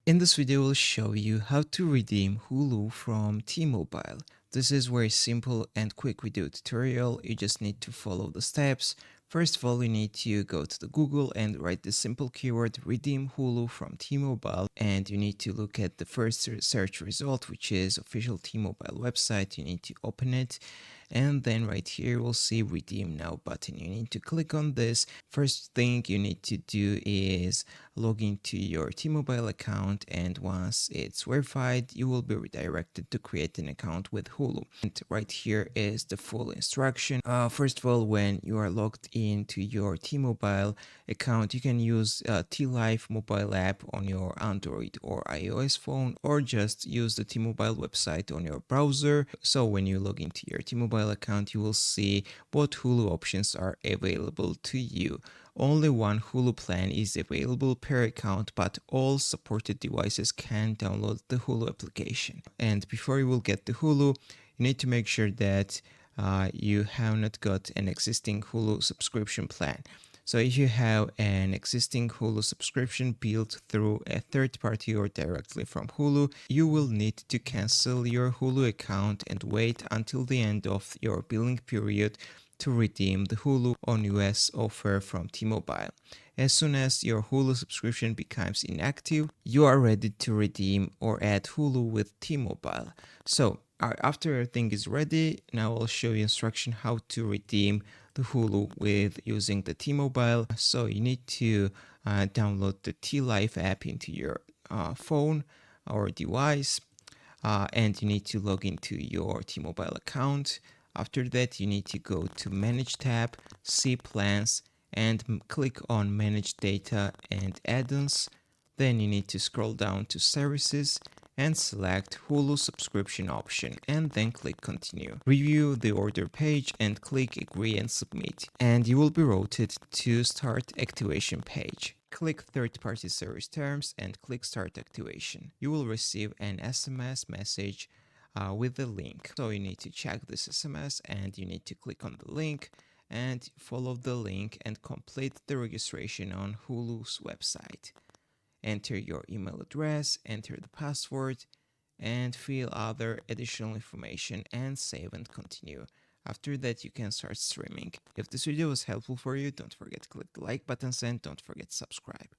In this video, we'll show you how to redeem Hulu from T-Mobile. This is very simple and quick video tutorial. You just need to follow the steps. First of all, you need to go to the Google and write the simple keyword redeem Hulu from T-Mobile, and you need to look at the first search result, which is official T-Mobile website. You need to open it, and then right here we'll see redeem now button. You need to click on this. First thing you need to do is log into your T-Mobile account, and once it's verified, you will be redirected to create an account with Hulu. And right here is the full instruction. First of all, when you are logged into your T-Mobile account, you can use T-Life mobile app on your Android or iOS phone, or just use the T-Mobile website on your browser. So when you log into your T-Mobile account, you will see what Hulu options are available to you. Only one Hulu plan is available per account, but all supported devices can download the Hulu application. And before you will get the Hulu, you need to make sure that you have not got an existing Hulu subscription plan. So if you have an existing Hulu subscription built through a third party or directly from Hulu, you will need to cancel your Hulu account and wait until the end of your billing period to redeem the Hulu on US offer from T-Mobile. As soon as your Hulu subscription becomes inactive, you are ready to redeem or add Hulu with T-Mobile. So after everything is ready, now I'll show you instruction how to redeem the Hulu with using the T-Mobile. So you need to download the T-Life app into your phone or device, and you need to log into your T-Mobile account. After that, you need to go to Manage tab, See Plans, and click on Manage Data and Add-ons. Then you need to scroll down to Services and select Hulu subscription option, and then click Continue. Review the order page and click Agree and Submit, and you will be routed to Start Activation page. Click Third-Party Service Terms and click Start Activation. You will receive an SMS message with the link. So you need to check this SMS and you need to click on the link and follow the link and complete the registration on Hulu's website. Enter your email address, enter the password, and fill other additional information and save and continue. After that, you can start streaming. If this video was helpful for you, don't forget to click the like button and don't forget to subscribe.